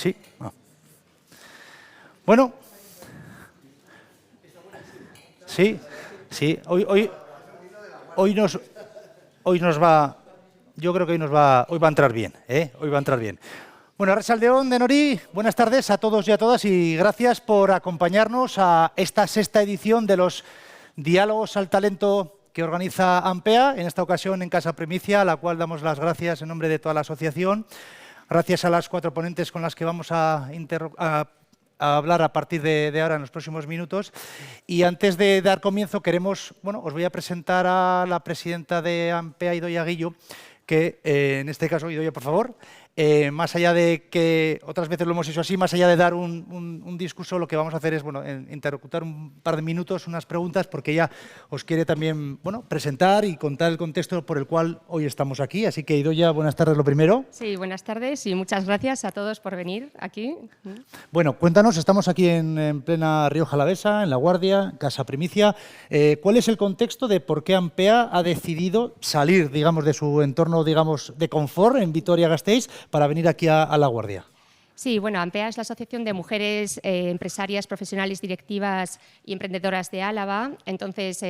Sí. Ah. Bueno. Sí, sí. Hoy nos va. Yo creo que hoy va a entrar bien, ¿eh? Hoy va a entrar bien. Bueno, Arratsaldeon denori, buenas tardes a todos y a todas y gracias por acompañarnos a esta sexta edición de los Diálogos al Talento que organiza AMPEA, en esta ocasión en Casa Primicia, a la cual damos las gracias en nombre de toda la asociación. Gracias a las 4 ponentes con las que vamos a hablar a partir de ahora en los próximos minutos. Y antes de dar comienzo queremos, os voy a presentar a la presidenta de AMPEA, Idoia Guillo, que en este caso, Idoia, por favor, más allá de que otras veces lo hemos hecho así, más allá de dar un discurso, lo que vamos a hacer es interlocutar un par de minutos, unas preguntas, porque ella os quiere también presentar y contar el contexto por el cual hoy estamos aquí. Así que, Idoia, buenas tardes lo primero. Sí, buenas tardes y muchas gracias a todos por venir aquí. Bueno, cuéntanos, estamos aquí en plena Rioja Alavesa, en La Guardia, Casa Primicia. ¿Cuál es el contexto de por qué AMPEA ha decidido salir, digamos, de su entorno, digamos, de confort en Vitoria-Gasteiz para venir aquí a La Guardia? Sí, bueno, AMPEA es la Asociación de Mujeres Empresarias, Profesionales, Directivas y Emprendedoras de Álava. Entonces,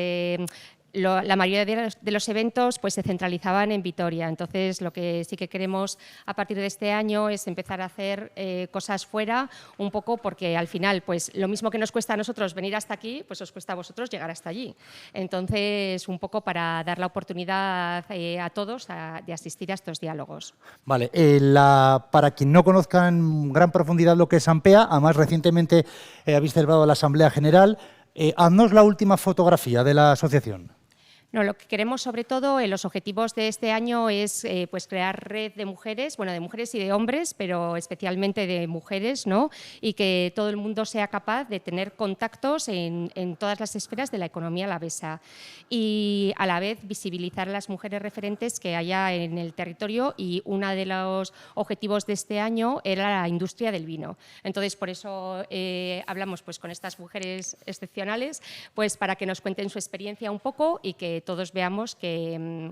la mayoría de los eventos pues, se centralizaban en Vitoria. Entonces, lo que sí que queremos a partir de este año es empezar a hacer cosas fuera, un poco porque al final, pues lo mismo que nos cuesta a nosotros venir hasta aquí, pues os cuesta a vosotros llegar hasta allí. Entonces, un poco para dar la oportunidad a todos de asistir a estos diálogos. Vale, para quien no conozca en gran profundidad lo que es AMPEA, además recientemente habéis celebrado la Asamblea General, haznos la última fotografía de la asociación. No, lo que queremos sobre todo en los objetivos de este año es pues crear red de mujeres, bueno, de mujeres y de hombres, pero especialmente de mujeres, ¿no? Y que todo el mundo sea capaz de tener contactos en todas las esferas de la economía alavesa y a la vez visibilizar a las mujeres referentes que haya en el territorio, y uno de los objetivos de este año era la industria del vino. Entonces, por eso hablamos pues con estas mujeres excepcionales, pues para que nos cuenten su experiencia un poco y que todos veamos que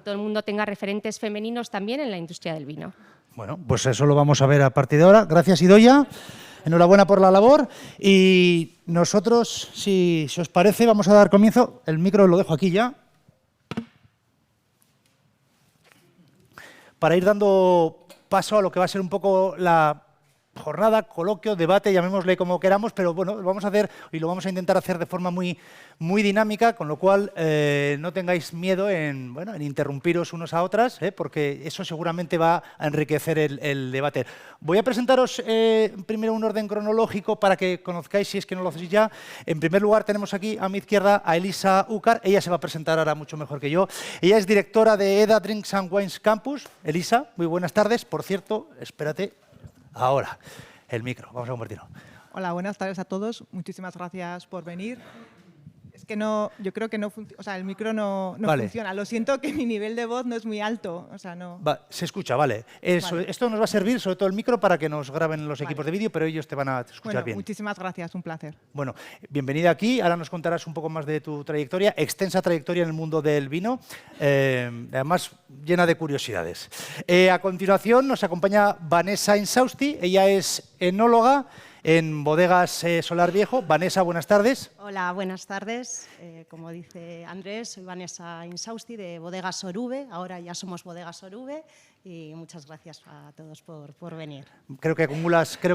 todo el mundo tenga referentes femeninos también en la industria del vino. Bueno, pues eso lo vamos a ver a partir de ahora. Gracias, Idoia. Enhorabuena por la labor. Y nosotros, si os parece, vamos a dar comienzo. El micro lo dejo aquí ya. Para ir dando paso a lo que va a ser un poco la jornada, coloquio, debate, llamémosle como queramos, pero bueno, lo vamos a hacer y lo vamos a intentar hacer de forma muy dinámica, con lo cual no tengáis miedo en interrumpiros unos a otras, porque eso seguramente va a enriquecer el debate. Voy a presentaros primero un orden cronológico para que conozcáis, si es que no lo hacéis ya. En primer lugar tenemos aquí a mi izquierda a Elisa Úcar, ella se va a presentar ahora mucho mejor que yo. Ella es directora de EDA Drinks and Wines Campus. Elisa, muy buenas tardes. Por cierto, espérate. Ahora, el micro, vamos a convertirlo. Hola, buenas tardes a todos. Muchísimas gracias por venir. Es que no, yo creo que no funciona, o sea, el micro no vale. Funciona. Lo siento que mi nivel de voz no es muy alto, o sea, no. Se escucha, vale. Vale. Esto nos va a servir, sobre todo el micro, para que nos graben los equipos de vídeo, pero ellos te van a escuchar bien. Muchísimas gracias, un placer. Bueno, bienvenida aquí. Ahora nos contarás un poco más de tu trayectoria, extensa trayectoria en el mundo del vino, además llena de curiosidades. A continuación nos acompaña Vanessa Insausti, ella es enóloga en Bodegas Solar Viejo. Vanessa, buenas tardes. Hola, buenas tardes. Como dice Andrés, soy Vanessa Insausti de Bodegas Soruve. Ahora ya somos Bodegas Soruve y muchas gracias a todos por venir. Creo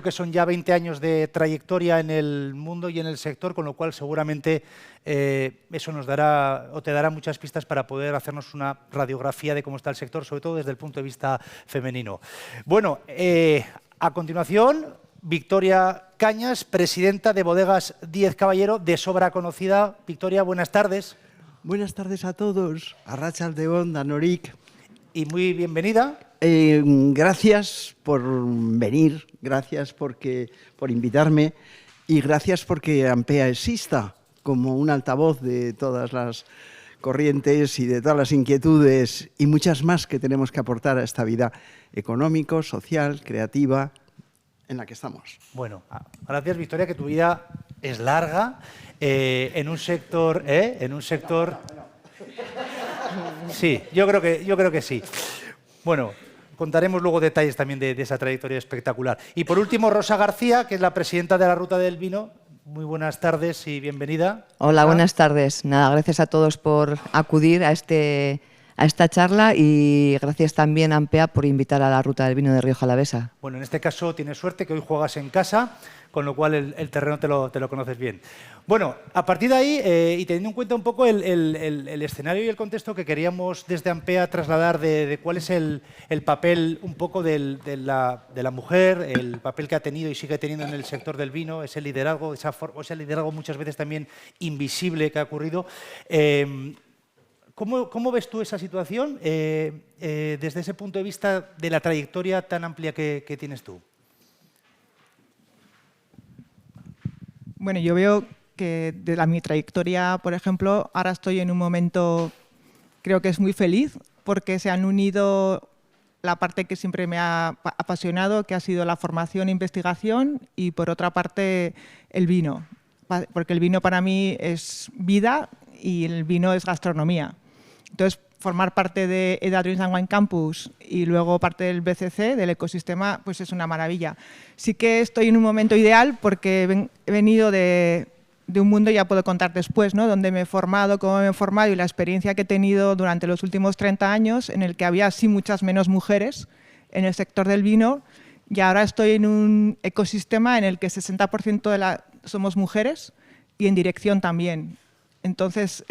que son ya 20 años de trayectoria en el mundo y en el sector, con lo cual seguramente eso nos dará o te dará muchas pistas para poder hacernos una radiografía de cómo está el sector, sobre todo desde el punto de vista femenino. Bueno, a continuación, Victoria Cañas, presidenta de Bodegas Díez Caballero, de sobra conocida. Victoria, buenas tardes. Buenas tardes a todos. Arratsaldeon, danorik. Y muy bienvenida. Gracias por venir, gracias por invitarme y gracias porque AMPEA exista como un altavoz de todas las corrientes y de todas las inquietudes y muchas más que tenemos que aportar a esta vida económico, social, creativa, en la que estamos. Bueno, gracias, Victoria, que tu vida es larga en un sector, Sí, yo creo que sí. Bueno, contaremos luego detalles también de esa trayectoria espectacular. Y por último, Rosa García, que es la presidenta de la Ruta del Vino. Muy buenas tardes y bienvenida. Hola, buenas tardes. Nada, gracias a todos por acudir a esta charla y gracias también a AMPEA por invitar a la Ruta del Vino de Rioja Alavesa. Bueno, en este caso tienes suerte que hoy juegas en casa, con lo cual el terreno te lo conoces bien. Bueno, a partir de ahí, y teniendo en cuenta un poco el escenario y el contexto que queríamos desde AMPEA trasladar de cuál es el papel un poco de la mujer, el papel que ha tenido y sigue teniendo en el sector del vino, ese liderazgo, ese liderazgo muchas veces también invisible que ha ocurrido. ¿Cómo ves tú esa situación desde ese punto de vista de la trayectoria tan amplia que tienes tú? Bueno, yo veo que de mi trayectoria, por ejemplo, ahora estoy en un momento, creo que es muy feliz, porque se han unido la parte que siempre me ha apasionado, que ha sido la formación e investigación, y por otra parte el vino, porque el vino para mí es vida y el vino es gastronomía. Entonces, formar parte de EDA Drinks and Wine Campus y luego parte del BCC, del ecosistema, pues es una maravilla. Sí que estoy en un momento ideal porque he venido de un mundo, ya puedo contar después, ¿no? Donde me he formado, cómo me he formado y la experiencia que he tenido durante los últimos 30 años, en el que había sí muchas menos mujeres en el sector del vino, y ahora estoy en un ecosistema en el que 60% somos mujeres y en dirección también. Entonces,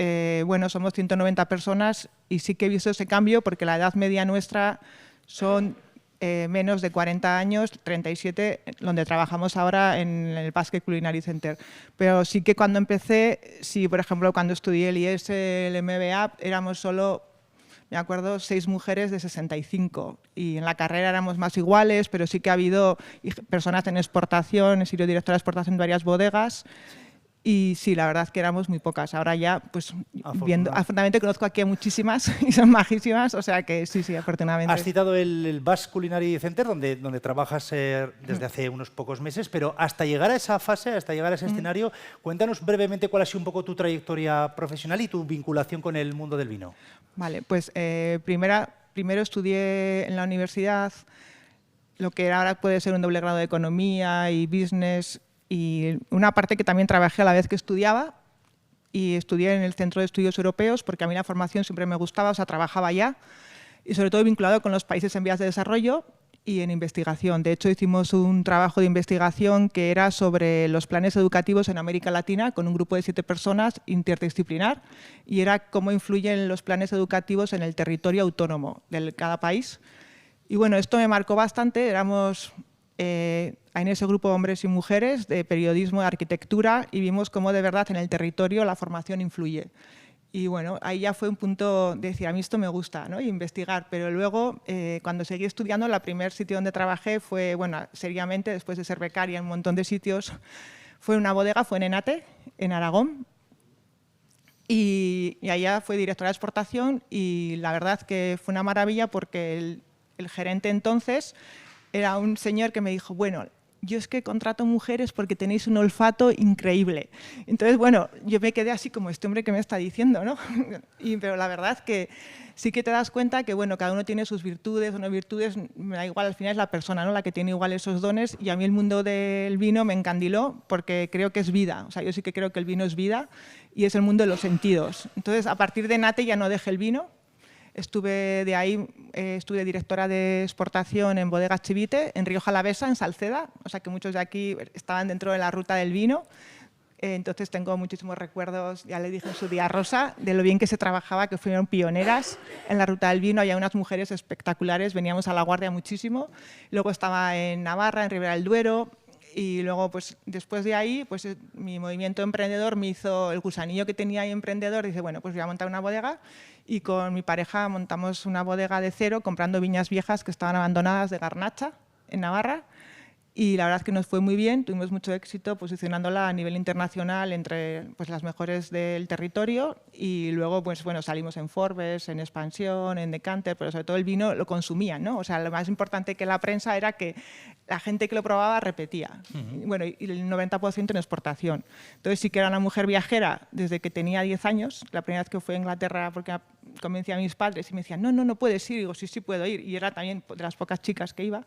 bueno, somos 190 personas y sí que he visto ese cambio porque la edad media nuestra son menos de 40 años, 37, donde trabajamos ahora en el Basque Culinary Center. Pero sí que cuando empecé, sí, por ejemplo, cuando estudié el IES, el MBA, éramos solo, me acuerdo, 6 mujeres de 65. Y en la carrera éramos más iguales, pero sí que ha habido personas en exportación, he sido directora de exportación de varias bodegas. Y sí, la verdad es que éramos muy pocas. Ahora ya, pues, afortunadamente conozco aquí a muchísimas y son majísimas, o sea que sí, afortunadamente. Has citado el Basque Culinary Center, donde trabajas desde hace unos pocos meses, pero hasta llegar a esa fase, hasta llegar a ese escenario, cuéntanos brevemente cuál ha sido un poco tu trayectoria profesional y tu vinculación con el mundo del vino. Vale, pues primero estudié en la universidad lo que ahora puede ser un doble grado de Economía y Business, y una parte que también trabajé a la vez que estudiaba, y estudié en el Centro de Estudios Europeos porque a mí la formación siempre me gustaba, o sea, trabajaba allá, y sobre todo vinculado con los países en vías de desarrollo y en investigación. De hecho, hicimos un trabajo de investigación que era sobre los planes educativos en América Latina con un grupo de 7 personas interdisciplinar, y era cómo influyen los planes educativos en el territorio autónomo de cada país. Y bueno, esto me marcó bastante, éramos en ese grupo hombres y mujeres de periodismo, de arquitectura, y vimos cómo de verdad en el territorio la formación influye. Y bueno, ahí ya fue un punto de decir, a mí esto me gusta, ¿no? Y investigar, pero luego cuando seguí estudiando, el primer sitio donde trabajé fue, bueno, seriamente, después de ser becaria en un montón de sitios, fue una bodega, fue en Enate, en Aragón, y allá fue directora de exportación, y la verdad que fue una maravilla porque el gerente entonces era un señor que me dijo, bueno, yo es que contrato mujeres porque tenéis un olfato increíble. Entonces, bueno, yo me quedé así como este hombre que me está diciendo, ¿no? Pero la verdad es que sí que te das cuenta que, bueno, cada uno tiene sus virtudes o no virtudes, me da igual, al final es la persona, ¿no?, la que tiene igual esos dones, y a mí el mundo del vino me encandiló porque creo que es vida. O sea, yo sí que creo que el vino es vida y es el mundo de los sentidos. Entonces, a partir de Enate ya no dejé el vino. Estuve de ahí, estuve directora de exportación en Bodegas Chivite, en Rioja Alavesa, en Salceda, o sea que muchos de aquí estaban dentro de la ruta del vino. Entonces tengo muchísimos recuerdos, ya le dije en su día a Rosa, de lo bien que se trabajaba, que fueron pioneras en la ruta del vino. Había unas mujeres espectaculares, veníamos a La Guardia muchísimo. Luego estaba en Navarra, en Ribera del Duero. Y luego, pues, después de ahí, pues, mi movimiento emprendedor me hizo el gusanillo que tenía ahí emprendedor. Dice, bueno, pues voy a montar una bodega, y con mi pareja montamos una bodega de cero comprando viñas viejas que estaban abandonadas de Garnacha, en Navarra. Y la verdad es que nos fue muy bien, tuvimos mucho éxito posicionándola a nivel internacional entre, pues, las mejores del territorio, y luego, pues, bueno, salimos en Forbes, en Expansión, en Decanter, pero sobre todo el vino lo consumían, ¿no? O sea, lo más importante que la prensa era que la gente que lo probaba repetía. Y, bueno, y el 90% en exportación. Entonces sí que era una mujer viajera desde que tenía 10 años, la primera vez que fui a Inglaterra porque convencí a mis padres y me decían, no puedes ir. Y digo, sí puedo ir. Y era también de las pocas chicas que iba,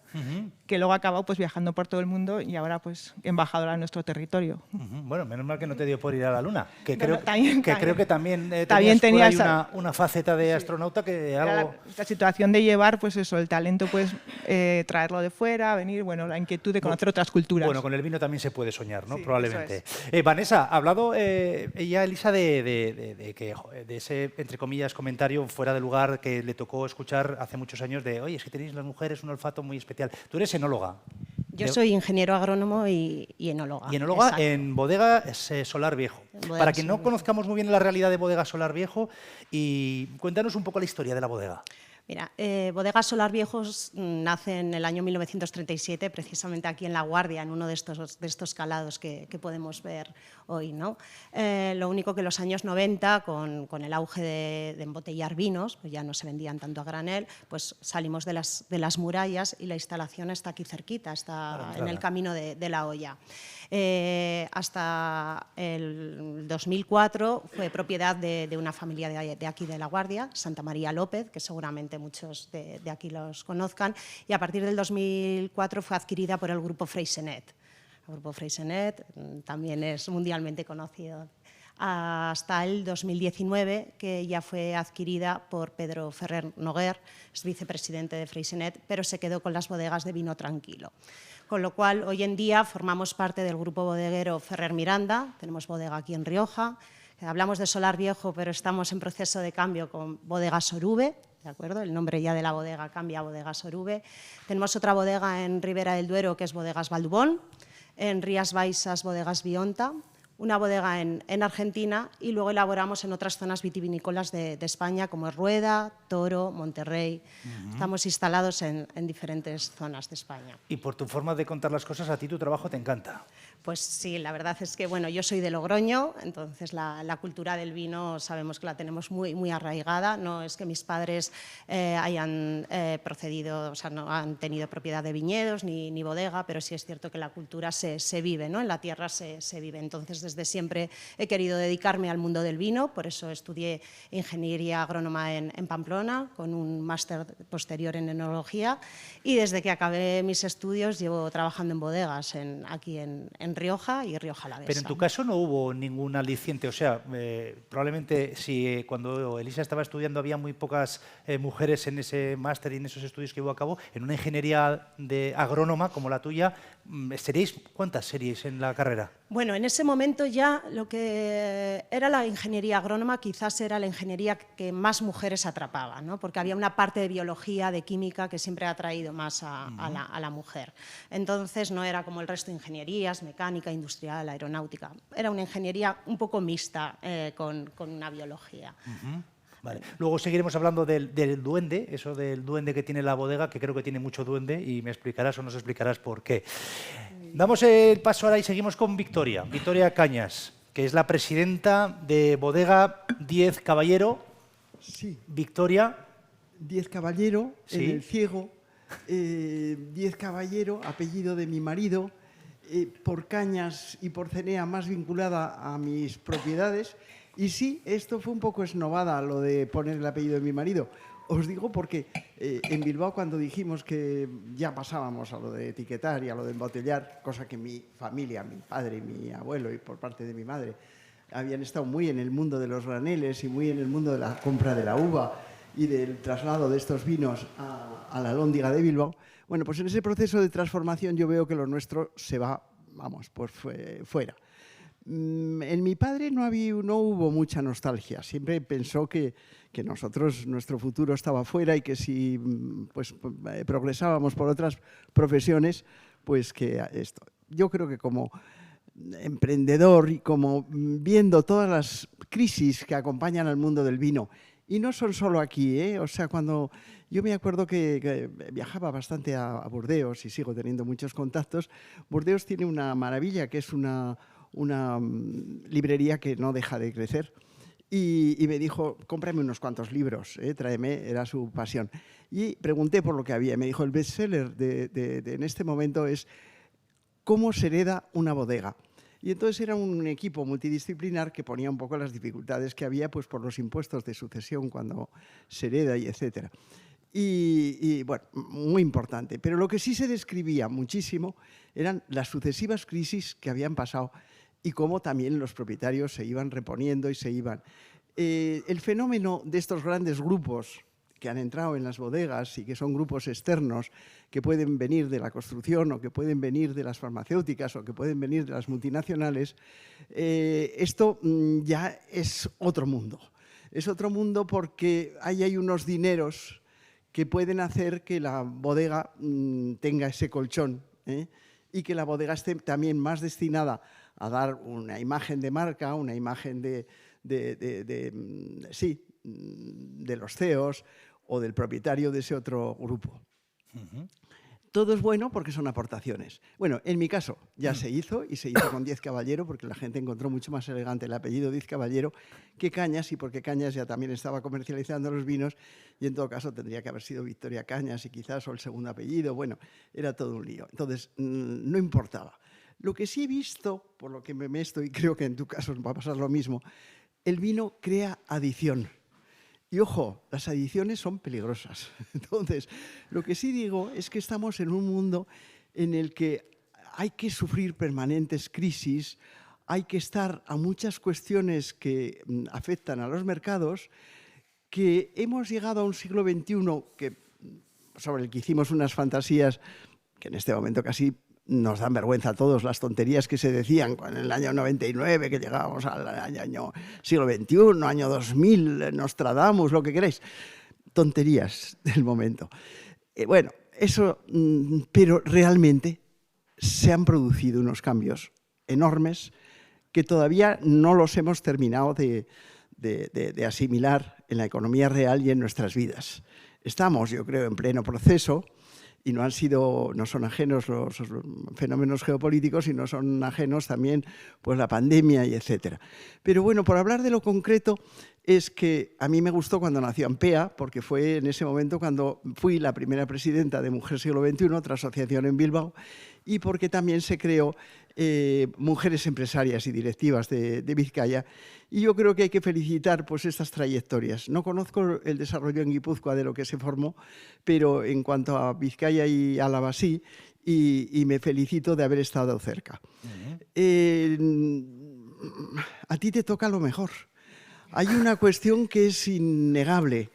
que luego ha acabado pues viajando por todo el mundo y ahora pues embajadora de nuestro territorio. Bueno, menos mal que no te dio por ir a la Luna, que Bueno, creo que también tenía por ahí una faceta de astronauta que algo... La situación de llevar, pues eso, el talento, pues traerlo de fuera, venir, bueno, la inquietud de conocer otras culturas. Bueno, con el vino también se puede soñar, ¿no? Sí, Probablemente. eso es. Vanessa, ha hablado ella, Elisa, de ese, entre comillas, comentario fuera de lugar que le tocó escuchar hace muchos años de, oye, es que tenéis las mujeres un olfato muy especial. Tú eres enóloga. Yo soy ingeniero agrónomo y enóloga. Y enóloga Exacto. en Bodega Solar Viejo. Bodega Para quien no Solar Viejo. conozcamos muy bien la realidad de Bodega Solar Viejo, y cuéntanos un poco la historia de la bodega. Mira, Bodega Solar Viejos nace en el año 1937, precisamente aquí en La Guardia, en uno de estos calados que podemos ver hoy, ¿no? Lo único que en los años 90, con el auge de embotellar vinos, pues ya no se vendían tanto a granel, pues salimos de las murallas y la instalación está aquí cerquita, está en el camino de La Hoya. Hasta el 2004 fue propiedad de una familia de aquí de La Guardia, Santa María López, que seguramente muchos de aquí los conozcan, y a partir del 2004 fue adquirida por el grupo Freixenet. El grupo Freixenet también es mundialmente conocido. Hasta el 2019, que ya fue adquirida por Pedro Ferrer Noguer, es vicepresidente de Freixenet, pero se quedó con las bodegas de vino tranquilo. Con lo cual, hoy en día formamos parte del grupo bodeguero Ferrer Miranda, tenemos bodega aquí en Rioja, hablamos de Solar Viejo, pero estamos en proceso de cambio con Bodegas Orube, ¿de acuerdo? El nombre ya de la bodega cambia a Bodegas Orube. Tenemos otra bodega en Ribera del Duero, que es Bodegas Valdubón, en Rías Baixas, Bodegas Bionta, una bodega en Argentina y luego elaboramos en otras zonas vitivinícolas de España, como es Rueda, Toro, Monterrey. Estamos instalados en diferentes zonas de España. Y por tu forma de contar las cosas, a ti tu trabajo te encanta. Pues sí, la verdad es que bueno, yo soy de Logroño, entonces la cultura del vino sabemos que la tenemos muy arraigada. No es que mis padres hayan procedido, o sea, no han tenido propiedad de viñedos ni bodega, pero sí es cierto que la cultura se vive, ¿no? En la tierra se vive. Entonces, desde siempre he querido dedicarme al mundo del vino, por eso estudié ingeniería agrónoma en Pamplona, con un máster posterior en enología, y desde que acabé mis estudios llevo trabajando en bodegas aquí en Rioja y Rioja Alavesa. Pero en tu caso no hubo ningún aliciente, o sea, probablemente si cuando Elisa estaba estudiando había muy pocas mujeres en ese máster y en esos estudios que llevó a cabo, en una ingeniería de agrónoma como la tuya, ¿cuántas seríais en la carrera? Bueno, en ese momento ya lo que era la ingeniería agrónoma quizás era la ingeniería que más mujeres atrapaba, ¿no? Porque había una parte de biología, de química, que siempre ha atraído más a la mujer. Entonces no era como el resto de ingenierías, mecánica, industrial, aeronáutica. Era una ingeniería un poco mixta con una biología. Vale. Luego seguiremos hablando del duende, eso del duende que tiene la bodega, que creo que tiene mucho duende, y me explicarás o nos explicarás por qué. Damos el paso ahora y seguimos con Victoria Cañas, que es la presidenta de Bodega 10 Caballero. Sí. Victoria. 10 Caballero, Sí. en el Ciego. 10 Caballero, apellido de mi marido, por Cañas y por Cenea más vinculada a mis propiedades. Y sí, esto fue un poco esnovada, lo de poner el apellido de mi marido. Os digo porque en Bilbao, cuando dijimos que ya pasábamos a lo de etiquetar y a lo de embotellar, cosa que mi familia, mi padre, mi abuelo y por parte de mi madre habían estado muy en el mundo de los graneles y muy en el mundo de la compra de la uva y del traslado de estos vinos a la Alhóndiga de Bilbao, bueno, pues en ese proceso de transformación yo veo que lo nuestro se va, vamos, pues fuera. En mi padre no hubo mucha nostalgia, siempre pensó que nosotros, nuestro futuro estaba fuera y que si pues, progresábamos por otras profesiones, pues que esto. Yo creo que como emprendedor y como viendo todas las crisis que acompañan al mundo del vino, y no son solo aquí, o sea, cuando yo me acuerdo que viajaba bastante a Burdeos y sigo teniendo muchos contactos, Burdeos tiene una maravilla que es una librería que no deja de crecer. Y me dijo, cómprame unos cuantos libros, tráeme, era su pasión. Y pregunté por lo que había. Me dijo, el bestseller en este momento es ¿Cómo se hereda una bodega? Y entonces era un equipo multidisciplinar que ponía un poco las dificultades que había pues, por los impuestos de sucesión cuando se hereda y etcétera. Y bueno, muy importante. Pero lo que sí se describía muchísimo eran las sucesivas crisis que habían pasado y cómo también los propietarios se iban reponiendo y se iban. El fenómeno de estos grandes grupos que han entrado en las bodegas y que son grupos externos que pueden venir de la construcción o que pueden venir de las farmacéuticas o que pueden venir de las multinacionales, esto ya es otro mundo. Es otro mundo porque ahí hay unos dineros que pueden hacer que la bodega tenga ese colchón, y que la bodega esté también más destinada a dar una imagen de marca, una imagen de los CEOs o del propietario de ese otro grupo. Todo es bueno porque son aportaciones. Bueno, en mi caso ya se hizo y se hizo con Díez Caballero porque la gente encontró mucho más elegante el apellido Díez Caballero que Cañas y porque Cañas ya también estaba comercializando los vinos y en todo caso tendría que haber sido Victoria Cañas y quizás o el segundo apellido. Bueno, era todo un lío. Entonces, no importaba. Lo que sí he visto, por lo que me estoy, y creo que en tu caso va a pasar lo mismo, el vino crea adición. Y ojo, las adiciones son peligrosas. Entonces, lo que sí digo es que estamos en un mundo en el que hay que sufrir permanentes crisis, hay que estar a muchas cuestiones que afectan a los mercados, que hemos llegado a un siglo XXI sobre el que hicimos unas fantasías que en este momento casi nos dan vergüenza a todos las tonterías que se decían en el año 99, que llegábamos al año siglo XXI, año 2000, Nostradamus, lo que queráis. Tonterías del momento. Bueno, eso, pero realmente se han producido unos cambios enormes que todavía no los hemos terminado de asimilar en la economía real y en nuestras vidas. Estamos, yo creo, en pleno proceso. Y no son ajenos los fenómenos geopolíticos y no son ajenos también pues, la pandemia y etcétera. Pero bueno, por hablar de lo concreto, es que a mí me gustó cuando nació AMPEA, porque fue en ese momento cuando fui la primera presidenta de Mujer Siglo XXI, otra asociación en Bilbao, y porque también se creó Mujeres Empresarias y Directivas de Vizcaya. Y yo creo que hay que felicitar pues, estas trayectorias. No conozco el desarrollo en Guipúzcoa de lo que se formó, pero en cuanto a Vizcaya y Álava sí, y me felicito de haber estado cerca. A ti te toca lo mejor. Hay una cuestión que es innegable,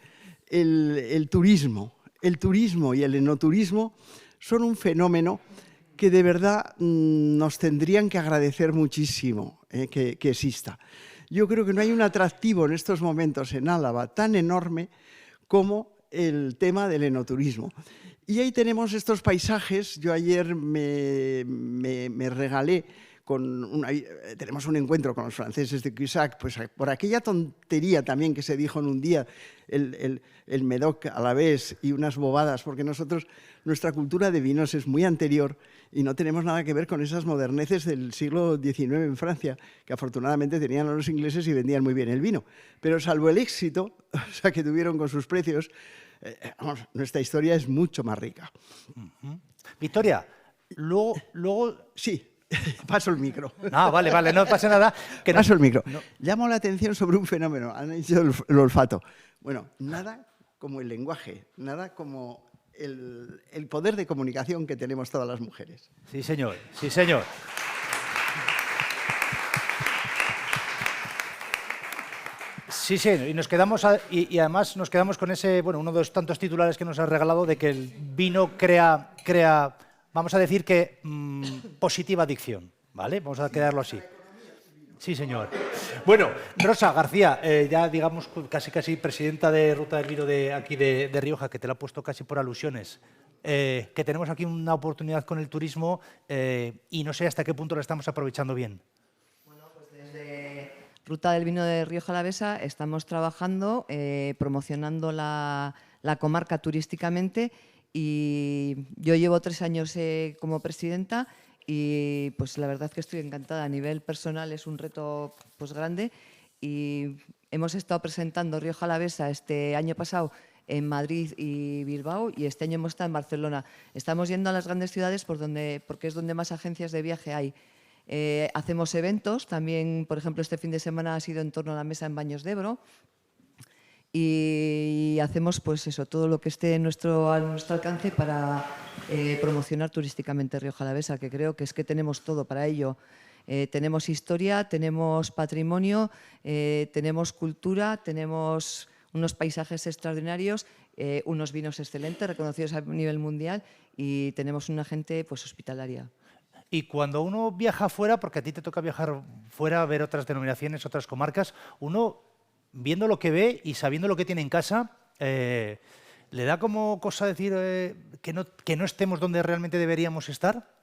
el turismo. El turismo y el enoturismo son un fenómeno que de verdad nos tendrían que agradecer muchísimo que exista. Yo creo que no hay un atractivo en estos momentos en Álava tan enorme como el tema del enoturismo. Y ahí tenemos estos paisajes. Yo ayer me regalé tenemos un encuentro con los franceses de Cuissac, pues por aquella tontería también que se dijo en un día, el Médoc a la vez y unas bobadas, porque nuestra cultura de vinos es muy anterior y no tenemos nada que ver con esas moderneces del siglo XIX en Francia, que afortunadamente tenían los ingleses y vendían muy bien el vino. Pero salvo el éxito que tuvieron con sus precios, nuestra historia es mucho más rica. Victoria, luego... Sí. Paso el micro. No, vale, no pasa nada. Paso el micro. No. Llamo la atención sobre un fenómeno. Han dicho el olfato. Bueno, nada como el lenguaje, nada como el poder de comunicación que tenemos todas las mujeres. Sí, señor. Sí, señor. Sí, sí, y nos quedamos y además nos quedamos con ese, bueno, uno de los tantos titulares que nos has regalado de que el vino crea vamos a decir que positiva adicción, ¿vale? Vamos a quedarlo así. Sí, señor. Bueno, Rosa García, ya digamos casi presidenta de Ruta del Vino de aquí de Rioja, que te la he puesto casi por alusiones, que tenemos aquí una oportunidad con el turismo y no sé hasta qué punto la estamos aprovechando bien. Bueno, pues desde Ruta del Vino de Rioja Alavesa estamos trabajando, promocionando la comarca turísticamente. Y yo llevo 3 años como presidenta y pues la verdad que estoy encantada. A nivel personal es un reto pues grande y hemos estado presentando Rioja Alavesa este año pasado en Madrid y Bilbao y este año hemos estado en Barcelona. Estamos yendo a las grandes ciudades porque es donde más agencias de viaje hay. Hacemos eventos, también, por ejemplo, este fin de semana ha sido en torno a la mesa en Baños de Ebro. Y hacemos pues eso, todo lo que esté a nuestro alcance para promocionar turísticamente Rioja Alavesa, que creo que es que tenemos todo para ello. Tenemos historia, tenemos patrimonio, tenemos cultura, tenemos unos paisajes extraordinarios, unos vinos excelentes, reconocidos a nivel mundial, y tenemos una gente pues hospitalaria. Y cuando uno viaja fuera, porque a ti te toca viajar fuera a ver otras denominaciones, otras comarcas, uno, viendo lo que ve y sabiendo lo que tiene en casa, ¿le da como cosa decir que no estemos donde realmente deberíamos estar?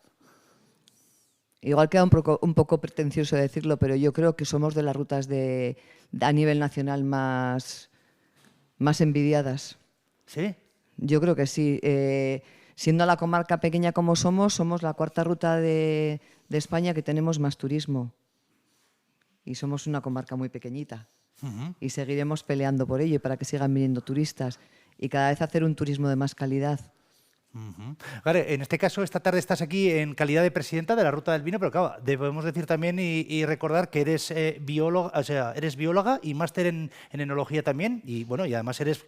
Igual queda un poco pretencioso decirlo, pero yo creo que somos de las rutas a nivel nacional más envidiadas. ¿Sí? Yo creo que sí. Siendo la comarca pequeña como somos la cuarta ruta de España que tenemos más turismo. Y somos una comarca muy pequeñita. Y seguiremos peleando por ello y para que sigan viniendo turistas y cada vez hacer un turismo de más calidad. Claro, en este caso, esta tarde estás aquí en calidad de presidenta de la Ruta del Vino, pero claro, debemos decir también y recordar que eres bióloga, o sea, eres bióloga y máster en enología también, y bueno, y además eres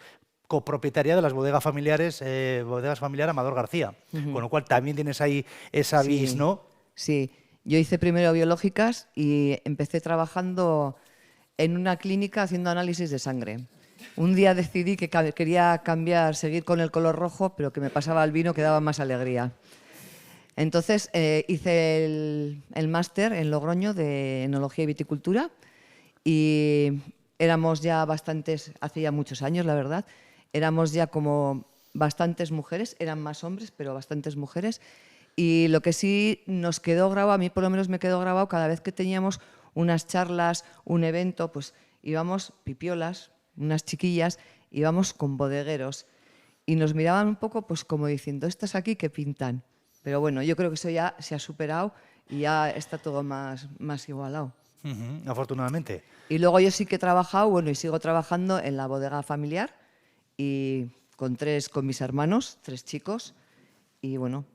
copropietaria de las bodegas familiares, bodegas familiar Amador García, con lo cual también tienes ahí esa vis, ¿no? Sí, yo hice primero biológicas y empecé trabajando en una clínica haciendo análisis de sangre. Un día decidí que quería seguir con el color rojo, pero que me pasaba al vino que daba más alegría. Entonces hice el máster en Logroño de Enología y Viticultura y éramos ya bastantes, hace ya muchos años la verdad, éramos ya como bastantes mujeres, eran más hombres, pero bastantes mujeres. Y lo que sí nos quedó grabado, a mí por lo menos me quedó grabado, cada vez que teníamos unas charlas, un evento, pues íbamos pipiolas, unas chiquillas, íbamos con bodegueros y nos miraban un poco pues como diciendo, ¿estas aquí qué pintan? Pero bueno, yo creo que eso ya se ha superado y ya está todo más igualado. Afortunadamente. Y luego yo sí que he trabajado, bueno, y sigo trabajando en la bodega familiar y con mis hermanos, 3 chicos, y bueno,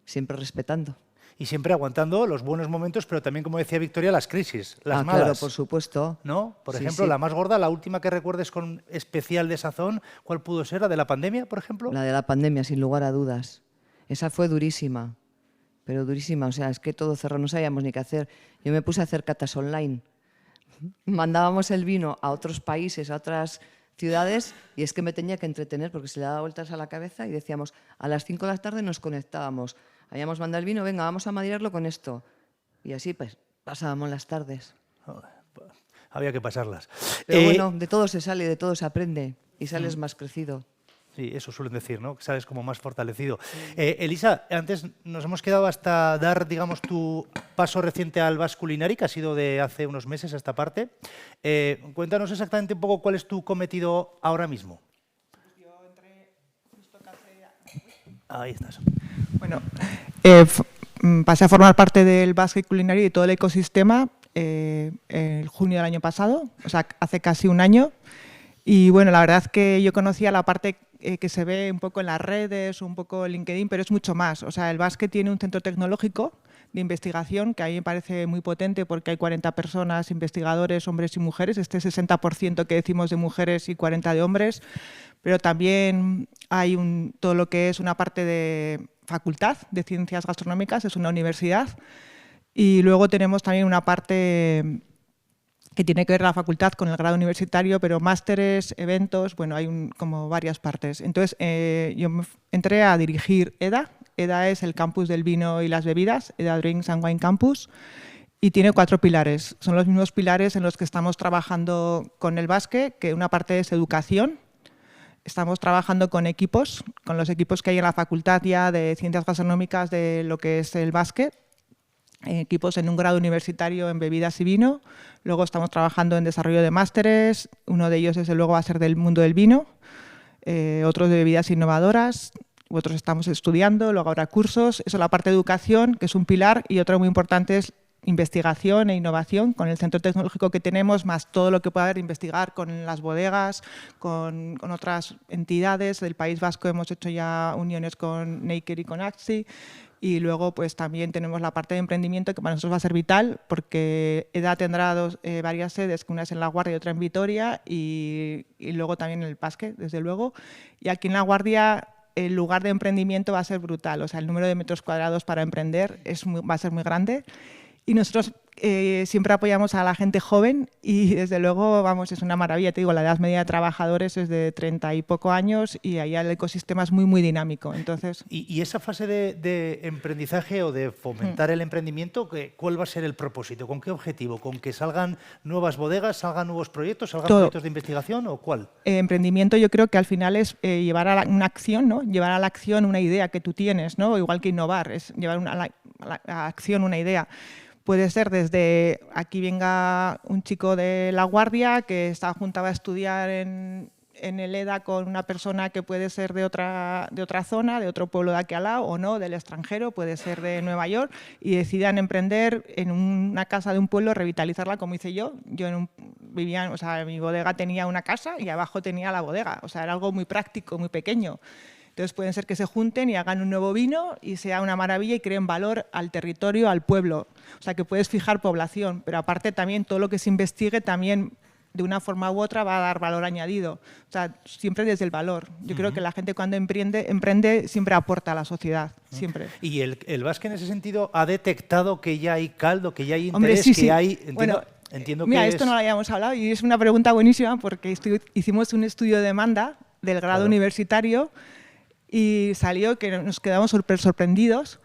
siempre respetando. Y siempre aguantando los buenos momentos, pero también, como decía Victoria, las crisis, las malas. Claro, por supuesto. ¿No? Por Sí, ejemplo, sí. la más gorda, la última que recuerdes con especial desazón, ¿cuál pudo ser? ¿La de la pandemia, por ejemplo? La de la pandemia, sin lugar a dudas. Esa fue durísima, pero durísima. O sea, es que todo cerró, no sabíamos ni qué hacer. Yo me puse a hacer catas online. Mandábamos el vino a otros países, a otras ciudades, y es que me tenía que entretener porque se le daba vueltas a la cabeza y decíamos, a las 5 de la tarde nos conectábamos. Habíamos mandado el vino, venga, vamos a madirarlo con esto. Y así pues pasábamos las tardes. Había que pasarlas. Pero bueno, de todo se sale, de todo se aprende y sales más crecido. Sí, eso suelen decir, ¿no? Que sales como más fortalecido. Elisa, antes nos hemos quedado hasta dar, digamos, tu paso reciente al Basque Culinary, que ha sido de hace unos meses a esta parte. Cuéntanos exactamente un poco cuál es tu cometido ahora mismo. Yo entré justo Ahí estás. Bueno, pasé a formar parte del Basque Culinary y todo el ecosistema en junio del año pasado, o sea, hace casi un año. Y bueno, la verdad que yo conocía la parte que se ve un poco en las redes, un poco en LinkedIn, pero es mucho más. O sea, el Basque tiene un centro tecnológico de investigación que a mí me parece muy potente porque hay 40 personas, investigadores, hombres y mujeres, este 60% que decimos de mujeres y 40 de hombres, pero también hay todo lo que es una parte de facultad de ciencias gastronómicas, es una universidad, y luego tenemos también una parte que tiene que ver la facultad con el grado universitario, pero másteres, eventos, bueno, hay como varias partes. Entonces, yo entré a dirigir EDA. EDA es el campus del vino y las bebidas, EDA Drinks and Wine Campus, y tiene 4 pilares. Son los mismos pilares en los que estamos trabajando con el Basque, que una parte es educación. Estamos trabajando con equipos, con los equipos que hay en la facultad ya de ciencias gastronómicas de lo que es el Basque, equipos en un grado universitario en bebidas y vino. Luego estamos trabajando en desarrollo de másteres, uno de ellos desde luego va a ser del mundo del vino, otros de bebidas innovadoras, otros estamos estudiando, luego habrá cursos. Eso es la parte de educación, que es un pilar, y otro muy importante es investigación e innovación, con el centro tecnológico que tenemos, más todo lo que pueda haber investigar con las bodegas, con otras entidades del País Vasco. Hemos hecho ya uniones con Neiker y con AXI. Y luego pues también tenemos la parte de emprendimiento que para nosotros va a ser vital porque EDA tendrá varias sedes, que una es en La Guardia y otra en Vitoria y luego también en el Pasque, desde luego. Y aquí en La Guardia el lugar de emprendimiento va a ser brutal, o sea, el número de metros cuadrados para emprender va a ser muy grande. Y nosotros siempre apoyamos a la gente joven y desde luego, vamos, es una maravilla. Te digo, la edad media de trabajadores es de 30 y poco años y ahí el ecosistema es muy, muy dinámico. Entonces, ¿Y esa fase de emprendizaje o de fomentar el emprendimiento, cuál va a ser el propósito? ¿Con qué objetivo? ¿Con que salgan nuevas bodegas, salgan nuevos proyectos, salgan proyectos de investigación o cuál? Emprendimiento yo creo que al final es llevar a una acción, ¿no? Llevar a la acción una idea que tú tienes, ¿no? Igual que innovar, es llevar a la acción una idea. Puede ser desde aquí venga un chico de La Guardia que está juntado a estudiar en el EDA con una persona que puede ser de otra zona, de otro pueblo de aquí al lado o no, del extranjero, puede ser de Nueva York, y decidan emprender en una casa de un pueblo, revitalizarla como hice yo. Yo vivía, o sea, mi bodega tenía una casa y abajo tenía la bodega, o sea, era algo muy práctico, muy pequeño. Entonces pueden ser que se junten y hagan un nuevo vino y sea una maravilla y creen valor al territorio, al pueblo. O sea, que puedes fijar población, pero aparte también todo lo que se investigue también de una forma u otra va a dar valor añadido. O sea, siempre desde el valor. Yo creo que la gente cuando emprende siempre aporta a la sociedad, siempre. ¿Y el Basque en ese sentido ha detectado que ya hay caldo, que ya hay interés, Hombre, sí. hay... Entiendo mira, esto no lo habíamos hablado y es una pregunta buenísima porque hicimos un estudio de demanda del grado universitario y salió que nos quedamos sorprendidos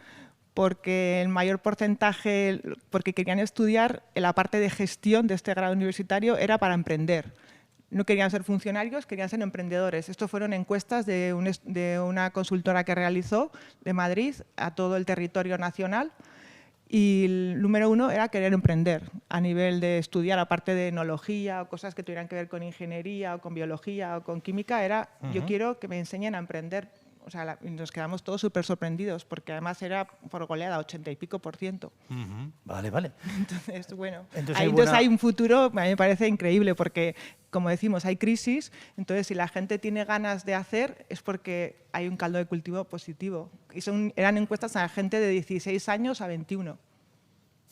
porque el mayor porcentaje, porque querían estudiar en la parte de gestión de este grado universitario, era para emprender. No querían ser funcionarios, querían ser emprendedores. Esto fueron encuestas de una consultora que realizó de Madrid a todo el territorio nacional y el número 1 era querer emprender a nivel de estudiar, aparte de enología o cosas que tuvieran que ver con ingeniería o con biología o con química, era yo quiero que me enseñen a emprender. O sea, nos quedamos todos súper sorprendidos porque además era por goleada, 80 y pico %. Vale. Entonces, bueno, entonces hay un futuro, a mí me parece increíble porque, como decimos, hay crisis. Entonces, si la gente tiene ganas de hacer es porque hay un caldo de cultivo positivo. Y eran encuestas a la gente de 16 años a 21.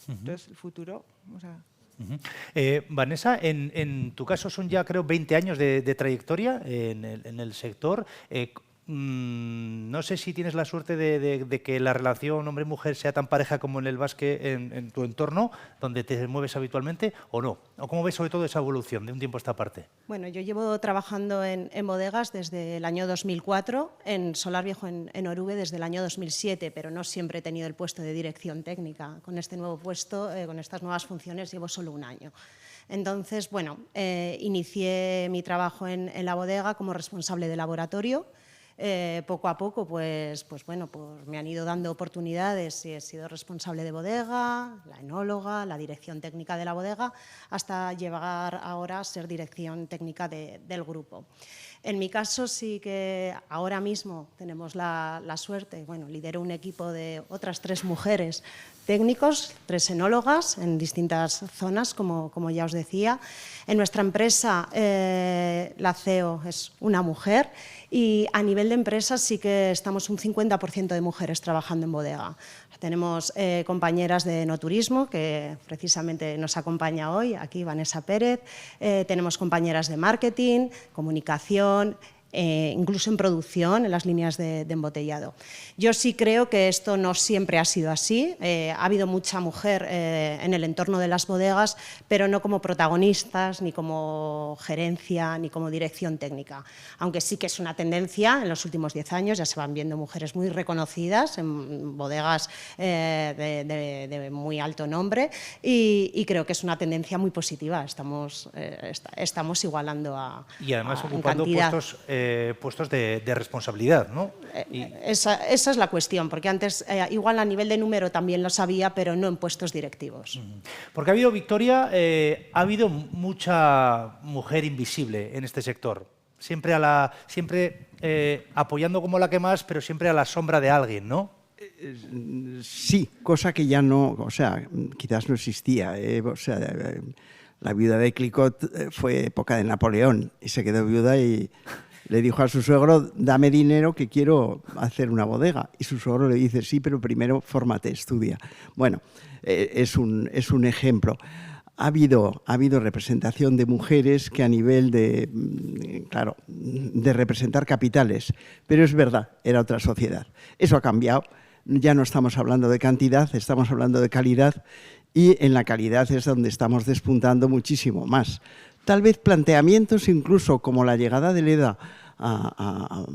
Entonces, el futuro... O sea, Vanessa, en tu caso son ya creo 20 años de trayectoria en el sector. No sé si tienes la suerte de que la relación hombre-mujer sea tan pareja como en el Basque en tu entorno, donde te mueves habitualmente, o no. ¿O cómo ves sobre todo esa evolución de un tiempo a esta parte? Bueno, yo llevo trabajando en bodegas desde el año 2004, en Solar Viejo en Oruge desde el año 2007, pero no siempre he tenido el puesto de dirección técnica. Con este nuevo puesto, con estas nuevas funciones, llevo solo un año. Entonces, bueno, inicié mi trabajo en la bodega como responsable de laboratorio. Poco a poco pues me han ido dando oportunidades y he sido responsable de bodega, la enóloga, la dirección técnica de la bodega, hasta llegar ahora a ser dirección técnica del grupo. En mi caso sí que ahora mismo tenemos la suerte, bueno, lidero un equipo de otras 3 mujeres técnicos, 3 enólogas en distintas zonas, como ya os decía. En nuestra empresa la CEO es una mujer y a nivel de empresas sí que estamos un 50% de mujeres trabajando en bodega. Tenemos compañeras de enoturismo, que precisamente nos acompaña hoy, aquí Vanessa Pérez. Tenemos compañeras de marketing, comunicación, incluso en producción, en las líneas de embotellado. Yo sí creo que esto no siempre ha sido así. Ha habido mucha mujer en el entorno de las bodegas, pero no como protagonistas, ni como gerencia, ni como dirección técnica. Aunque sí que es una tendencia, en los últimos 10 años ya se van viendo mujeres muy reconocidas en bodegas de muy alto nombre y creo que es una tendencia muy positiva. Estamos igualando a y además ocupando puestos de responsabilidad, ¿no? Esa es la cuestión, porque antes igual a nivel de número también lo sabía, pero no en puestos directivos. Porque ha habido, Victoria, ha habido mucha mujer invisible en este sector. Siempre apoyando como la que más, pero siempre a la sombra de alguien, ¿no? Sí, cosa que ya no, o sea, quizás no existía. O sea, la viuda de Clicquot fue época de Napoleón y se quedó viuda y le dijo a su suegro, dame dinero que quiero hacer una bodega. Y su suegro le dice, sí, pero primero fórmate, estudia. Bueno, es un ejemplo. Ha habido representación de mujeres que a nivel de representar capitales, pero es verdad, era otra sociedad. Eso ha cambiado, ya no estamos hablando de cantidad, estamos hablando de calidad, y en la calidad es donde estamos despuntando muchísimo más. Tal vez planteamientos incluso como la llegada de Leda a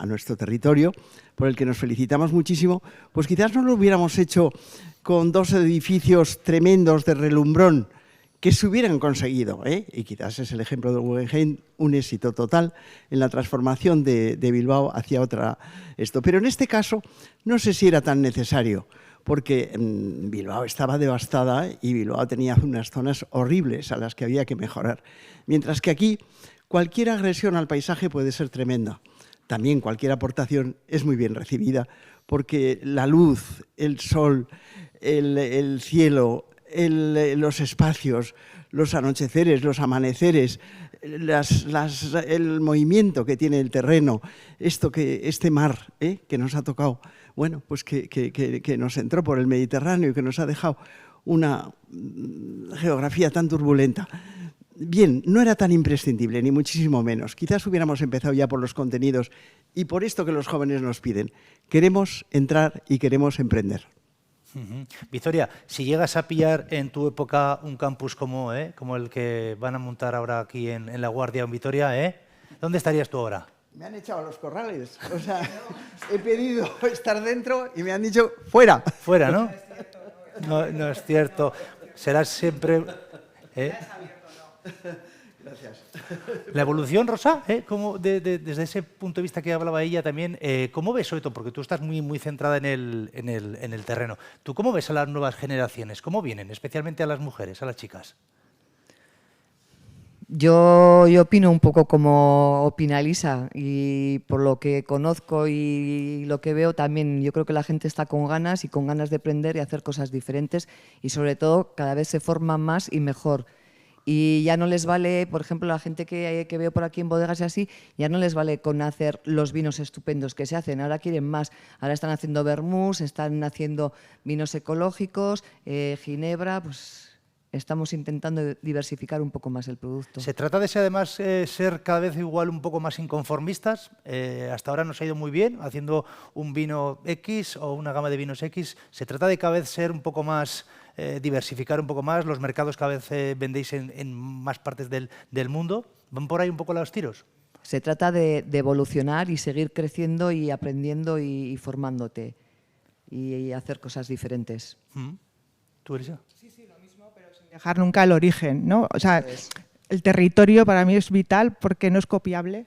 nuestro territorio, por el que nos felicitamos muchísimo, pues quizás no lo hubiéramos hecho con 2 edificios tremendos de relumbrón que se hubieran conseguido, y quizás es el ejemplo del Guggenheim, un éxito total en la transformación de Bilbao hacia otra esto. Pero en este caso no sé si era tan necesario, porque Bilbao estaba devastada y Bilbao tenía unas zonas horribles a las que había que mejorar. Mientras que aquí cualquier agresión al paisaje puede ser tremenda. También cualquier aportación es muy bien recibida, porque la luz, el sol, el cielo, los espacios, los anocheceres, los amaneceres, el movimiento que tiene el terreno, este mar que nos ha tocado, bueno, pues que nos entró por el Mediterráneo y que nos ha dejado una geografía tan turbulenta. Bien, no era tan imprescindible, ni muchísimo menos. Quizás hubiéramos empezado ya por los contenidos y por esto que los jóvenes nos piden. Queremos entrar y queremos emprender. Victoria, si llegas a pillar en tu época un campus como el que van a montar ahora aquí en La Guardia, en Vitoria, ¿dónde estarías tú ahora? Me han echado a los corrales. O sea, he pedido estar dentro y me han dicho fuera. Fuera, ¿no? No es cierto. Serás siempre... Gracias. La evolución, Rosa, ¿cómo, desde ese punto de vista que hablaba ella también, ¿cómo ves, sobre todo, porque tú estás muy centrada en el terreno, ¿tú cómo ves a las nuevas generaciones? ¿Cómo vienen, especialmente a las mujeres, a las chicas? Yo opino un poco como opina Lisa, y por lo que conozco y lo que veo también, yo creo que la gente está con ganas de aprender y hacer cosas diferentes, y sobre todo cada vez se forman más y mejor. Y ya no les vale, por ejemplo, la gente que veo por aquí en bodegas y así, ya no les vale con hacer los vinos estupendos que se hacen, ahora quieren más. Ahora están haciendo vermús, están haciendo vinos ecológicos, ginebra, pues estamos intentando diversificar un poco más el producto. Se trata de además ser cada vez igual un poco más inconformistas. Hasta ahora nos ha ido muy bien haciendo un vino X o una gama de vinos X. Se trata de cada vez ser un poco más... diversificar un poco más, los mercados cada vez vendéis en más partes del mundo. ¿Van por ahí un poco los tiros? Se trata de evolucionar y seguir creciendo y aprendiendo y formándote y hacer cosas diferentes. ¿Tú, Elisa? Sí, lo mismo, pero sin dejar nunca el origen, ¿no? O sea, el territorio para mí es vital porque no es copiable.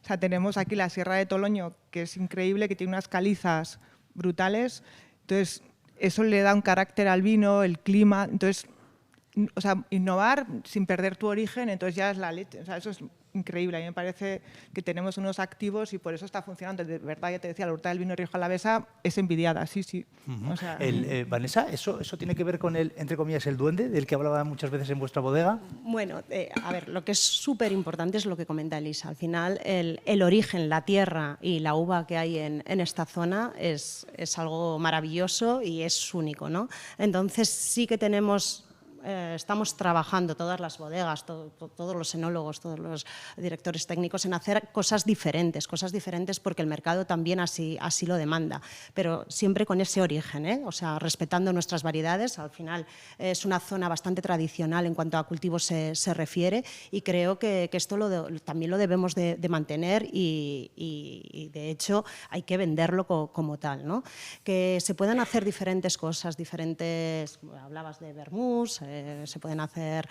O sea, tenemos aquí la Sierra de Toloño, que es increíble, que tiene unas calizas brutales. Entonces, eso le da un carácter al vino, el clima. Entonces, o sea, innovar sin perder tu origen, entonces ya es la leche. O sea, eso es increíble. A mí me parece que tenemos unos activos y por eso está funcionando. De verdad, ya te decía, la Huerta del Vino Rioja Alavesa es envidiada, sí. O sea, Vanessa, ¿eso tiene que ver con el, entre comillas, el duende del que hablaba muchas veces en vuestra bodega? Bueno, a ver, lo que es súper importante es lo que comenta Elisa. Al final, el origen, la tierra y la uva que hay en esta zona es algo maravilloso y es único, ¿no? Entonces, sí que tenemos... estamos trabajando todas las bodegas, todos los enólogos, todos los directores técnicos en hacer cosas diferentes porque el mercado también así lo demanda, pero siempre con ese origen, o sea, respetando nuestras variedades. Al final es una zona bastante tradicional en cuanto a cultivos se refiere y creo que esto también lo debemos de mantener y de hecho hay que venderlo como tal, ¿no? Que se puedan hacer diferentes cosas, hablabas de vermús, se pueden hacer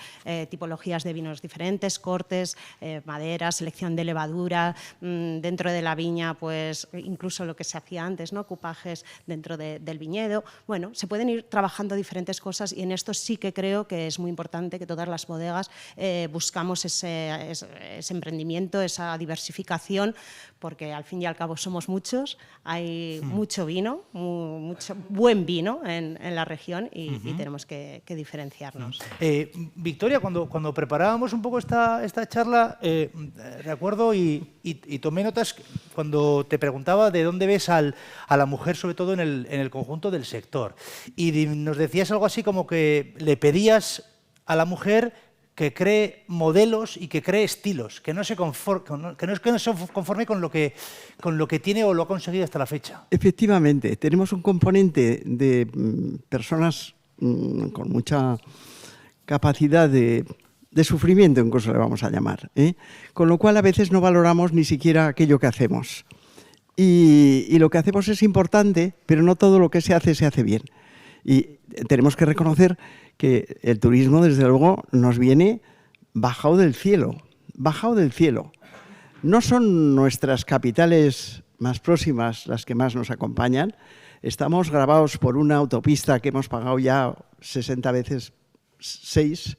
tipologías de vinos diferentes, cortes, maderas, selección de levadura, dentro de la viña, pues incluso lo que se hacía antes, ¿no? Cupajes dentro del viñedo. Bueno, se pueden ir trabajando diferentes cosas y en esto sí que creo que es muy importante que todas las bodegas buscamos ese emprendimiento, esa diversificación, porque al fin y al cabo somos muchos, hay mucho vino, mucho buen vino en la región y tenemos que diferenciar. acompañarnos. Victoria, cuando preparábamos un poco esta charla, recuerdo y tomé notas cuando te preguntaba de dónde ves a la mujer, sobre todo en el conjunto del sector. Y nos decías algo así como que le pedías a la mujer que cree modelos y que cree estilos, que no se conforme con lo que tiene o lo ha conseguido hasta la fecha. Efectivamente, tenemos un componente de personas con mucha capacidad de sufrimiento, incluso le vamos a llamar, con lo cual a veces no valoramos ni siquiera aquello que hacemos. Y lo que hacemos es importante, pero no todo lo que se hace bien. Y tenemos que reconocer que el turismo, desde luego, nos viene bajado del cielo, bajado del cielo. No son nuestras capitales más próximas las que más nos acompañan. Estamos grabados por una autopista que hemos pagado ya 60 veces 6,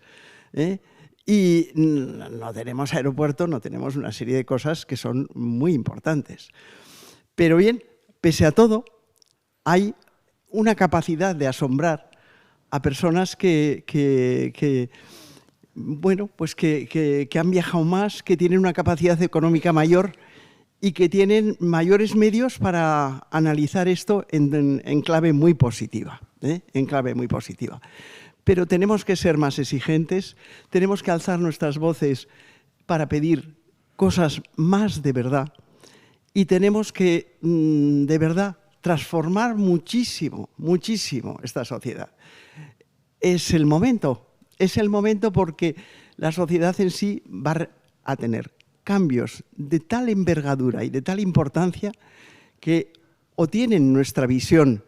y no tenemos aeropuerto, no tenemos una serie de cosas que son muy importantes. Pero bien, pese a todo, hay una capacidad de asombrar a personas que han viajado más, que tienen una capacidad económica mayor y que tienen mayores medios para analizar esto en clave muy positiva, en clave muy positiva. Pero tenemos que ser más exigentes, tenemos que alzar nuestras voces para pedir cosas más de verdad y tenemos que, de verdad, transformar muchísimo, muchísimo esta sociedad. Es el momento porque la sociedad en sí va a tener cambios de tal envergadura y de tal importancia que o tienen nuestra visión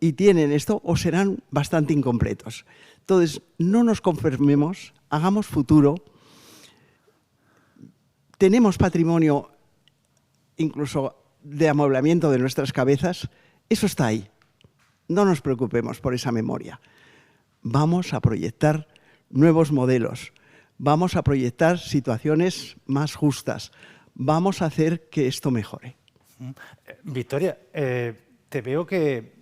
y tienen esto o serán bastante incompletos. Entonces, no nos conformemos, hagamos futuro. Tenemos patrimonio incluso de amueblamiento de nuestras cabezas, eso está ahí. No nos preocupemos por esa memoria. Vamos a proyectar nuevos modelos, vamos a proyectar situaciones más justas, vamos a hacer que esto mejore. Victoria, te veo que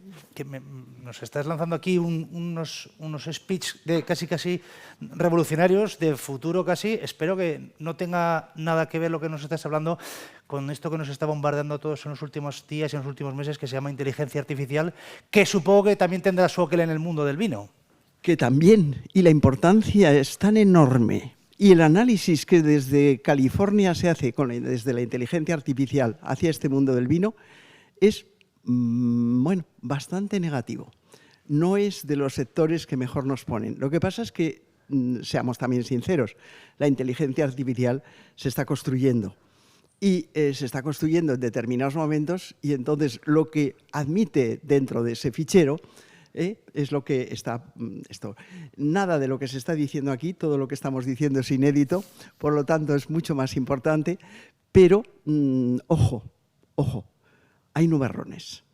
nos estás lanzando aquí unos speech de casi revolucionarios, de futuro casi. Espero que no tenga nada que ver lo que nos estás hablando con esto que nos está bombardeando a todos en los últimos días y en los últimos meses, que se llama inteligencia artificial, que supongo que también tendrá su aquel en el mundo del vino. Que también, y la importancia es tan enorme, y el análisis que desde California se hace desde la inteligencia artificial hacia este mundo del vino es bastante negativo. No es de los sectores que mejor nos ponen. Lo que pasa es que, seamos también sinceros, la inteligencia artificial se está construyendo. Y se está construyendo en determinados momentos y entonces lo que admite dentro de ese fichero es lo que está esto. Nada de lo que se está diciendo aquí, todo lo que estamos diciendo es inédito, por lo tanto es mucho más importante, pero ojo, hay nubarrones.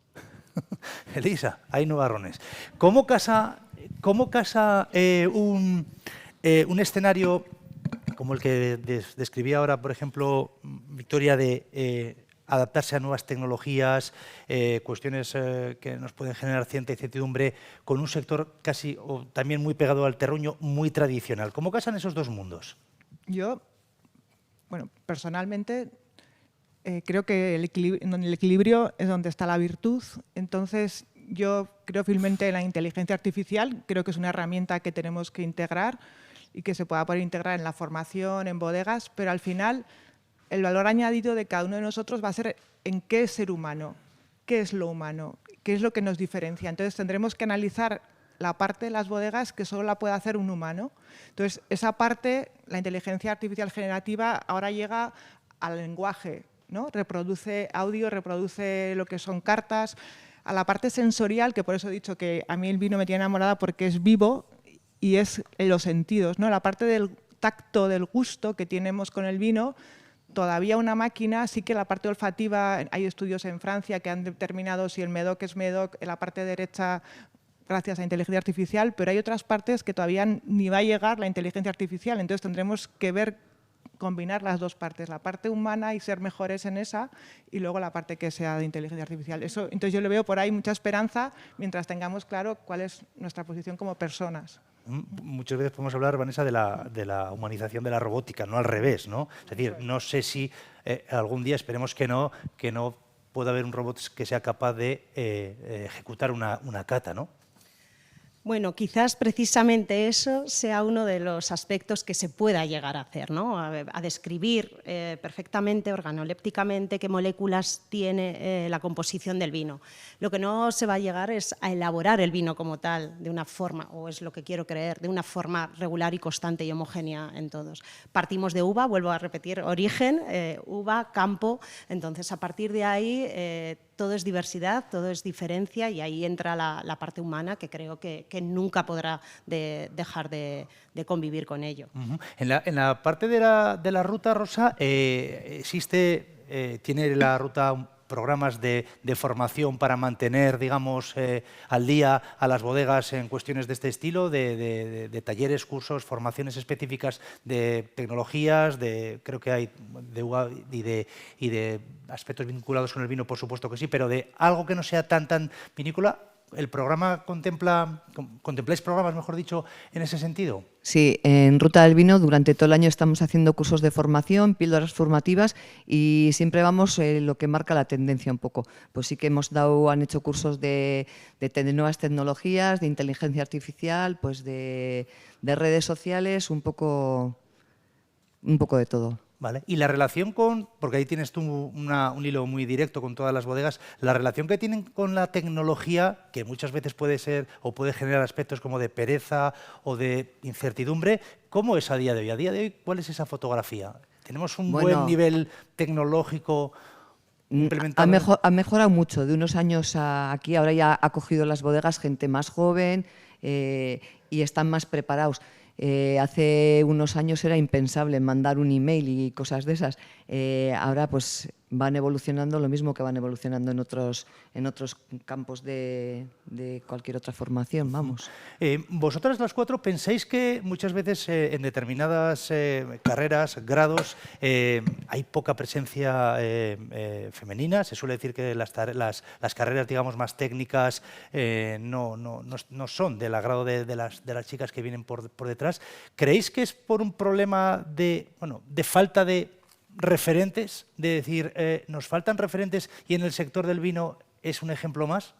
Elisa, hay nubarrones. ¿Cómo casa un escenario como el que describía ahora, por ejemplo, Victoria, de adaptarse a nuevas tecnologías, cuestiones que nos pueden generar cierta incertidumbre, con un sector casi o también muy pegado al terruño, muy tradicional? ¿Cómo casan esos dos mundos? Yo, personalmente, creo que en el equilibrio es donde está la virtud. Entonces, yo creo firmemente en la inteligencia artificial. Creo que es una herramienta que tenemos que integrar y que se pueda poder integrar en la formación, en bodegas, pero al final el valor añadido de cada uno de nosotros va a ser en qué es ser humano, qué es lo humano, qué es lo que nos diferencia. Entonces, tendremos que analizar la parte de las bodegas que solo la puede hacer un humano. Entonces, esa parte, la inteligencia artificial generativa, ahora llega al lenguaje, ¿no? Reproduce audio, reproduce lo que son cartas, a la parte sensorial, que por eso he dicho que a mí el vino me tiene enamorada porque es vivo y es en los sentidos, ¿no? La parte del tacto, del gusto que tenemos con el vino, todavía una máquina, sí que la parte olfativa, hay estudios en Francia que han determinado si el Médoc es Médoc en la parte derecha gracias a inteligencia artificial, pero hay otras partes que todavía ni va a llegar la inteligencia artificial, entonces tendremos que combinar las dos partes, la parte humana y ser mejores en esa, y luego la parte que sea de inteligencia artificial. Entonces yo le veo por ahí mucha esperanza mientras tengamos claro cuál es nuestra posición como personas. Muchas veces podemos hablar, Vanessa, de la humanización de la robótica, no al revés, ¿no? Es decir, no sé si algún día, esperemos que no pueda haber un robot que sea capaz de ejecutar una cata, ¿no? Bueno, quizás precisamente eso sea uno de los aspectos que se pueda llegar a hacer, ¿no? A describir perfectamente, organolépticamente, qué moléculas tiene la composición del vino. Lo que no se va a llegar es a elaborar el vino como tal, de una forma, o es lo que quiero creer, de una forma regular y constante y homogénea en todos. Partimos de uva, vuelvo a repetir, origen, uva, campo, entonces a partir de ahí todo es diversidad, todo es diferencia y ahí entra la parte humana que creo que nunca podrá dejar de convivir con ello. En la parte de la ruta, Rosa, tiene la ruta programas de formación para mantener, digamos, al día a las bodegas en cuestiones de este estilo, de talleres, cursos, formaciones específicas de tecnologías, creo que hay de uva y de aspectos vinculados con el vino, por supuesto que sí, pero de algo que no sea tan vinícola. ¿El programa contempláis programas, mejor dicho, en ese sentido? Sí, en Ruta del Vino durante todo el año estamos haciendo cursos de formación, píldoras formativas y siempre vamos lo que marca la tendencia un poco. Pues sí que han hecho cursos de nuevas tecnologías, de inteligencia artificial, pues de redes sociales, un poco de todo. Vale. Y la relación porque ahí tienes tú un hilo muy directo con todas las bodegas, la relación que tienen con la tecnología, que muchas veces puede ser o puede generar aspectos como de pereza o de incertidumbre, ¿cómo es a día de hoy? A día de hoy, ¿cuál es esa fotografía? ¿Tenemos un buen nivel tecnológico implementado? Ha mejorado mucho, de unos años aquí, ahora ya ha cogido las bodegas gente más joven y están más preparados. Hace unos años era impensable mandar un email y cosas de esas. Ahora pues van evolucionando lo mismo que van evolucionando en otros campos de cualquier otra formación, vamos. Vosotras las cuatro pensáis que muchas veces en determinadas carreras, grados, hay poca presencia femenina. Se suele decir que las carreras, digamos, más técnicas no son del agrado de las chicas que vienen por detrás. ¿Creéis que es por un problema de falta de referentes, de decir, nos faltan referentes y en el sector del vino es un ejemplo más?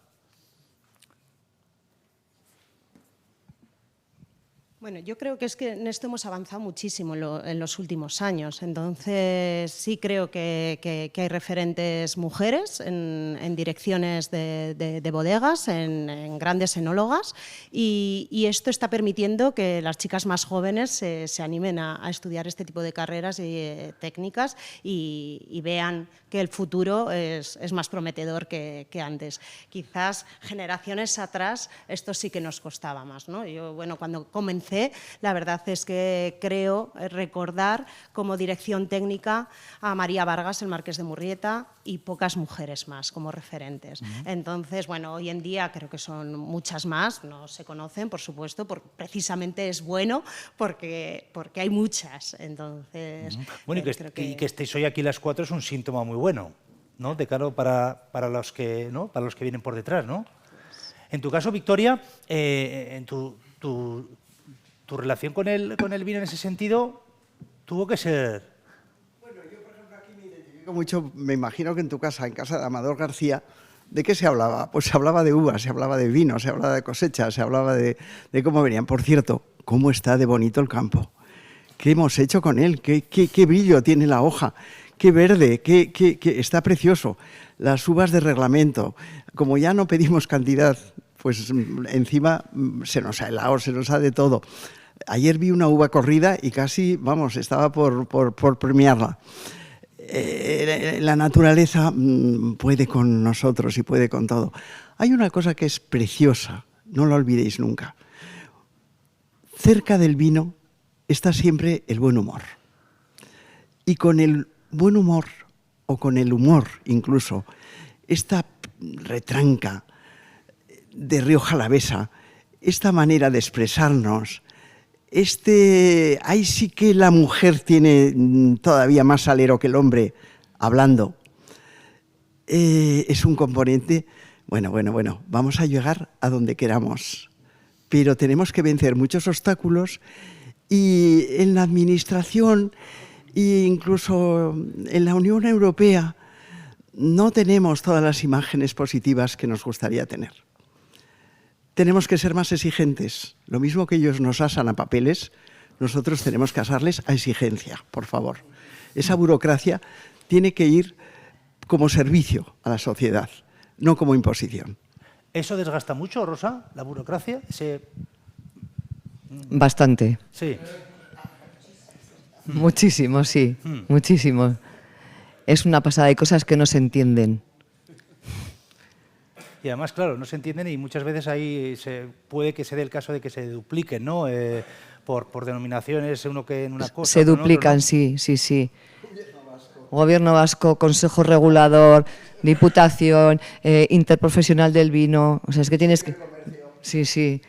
Bueno, yo creo que es que en esto hemos avanzado muchísimo en los últimos años, entonces sí creo que hay referentes mujeres en direcciones de bodegas, en grandes enólogas y esto está permitiendo que las chicas más jóvenes se animen a estudiar este tipo de carreras y técnicas y vean que el futuro es más prometedor que antes. Quizás generaciones atrás esto sí que nos costaba más, ¿no? Yo, bueno, cuando comencé, la verdad es que creo recordar como dirección técnica a María Vargas, el Marqués de Murrieta, y pocas mujeres más como referentes. Entonces, bueno, hoy en día creo que son muchas más, no se conocen, por supuesto, precisamente es bueno porque hay muchas. Entonces, bueno, y que estéis hoy aquí las cuatro es un síntoma muy bueno, ¿no? De cara para los que vienen por detrás, ¿no? En tu caso, Victoria, en tu relación con el vino en ese sentido tuvo que ser... Bueno, yo por ejemplo aquí me identifico mucho, me imagino que en tu casa, en casa de Amador García, ¿de qué se hablaba? Pues se hablaba de uvas, se hablaba de vino, se hablaba de cosecha, se hablaba de cómo venían. Por cierto, ¿cómo está de bonito el campo? ¿Qué hemos hecho con él? ¿Qué brillo tiene la hoja? ¡Qué verde! ¡Qué está precioso! Las uvas de reglamento, como ya no pedimos cantidad, pues encima se nos ha helado, se nos ha de todo. Ayer vi una uva corrida y casi, vamos, estaba por premiarla. La naturaleza puede con nosotros y puede con todo. Hay una cosa que es preciosa, no la olvidéis nunca. Cerca del vino está siempre el buen humor. Y con el buen humor, o con el humor incluso, esta retranca de Rioja Alavesa, esta manera de expresarnos, ahí sí que la mujer tiene todavía más salero que el hombre hablando. Es un componente, bueno, vamos a llegar a donde queramos, pero tenemos que vencer muchos obstáculos y en la administración e incluso en la Unión Europea no tenemos todas las imágenes positivas que nos gustaría tener. Tenemos que ser más exigentes. Lo mismo que ellos nos asan a papeles, nosotros tenemos que asarles a exigencia, por favor. Esa burocracia tiene que ir como servicio a la sociedad, no como imposición. ¿Eso desgasta mucho, Rosa, la burocracia? Bastante. Sí. Muchísimo, sí. Muchísimo. Es una pasada, hay cosas que no se entienden. Y además, claro, no se entienden y muchas veces ahí puede que se dé el caso de que se dupliquen, ¿no? Por denominaciones, uno que en una cosa... Se duplican, otro, ¿no? sí. Gobierno Vasco, Consejo Regulador, Diputación, Interprofesional del Vino... O sea, es que tienes que... Sí.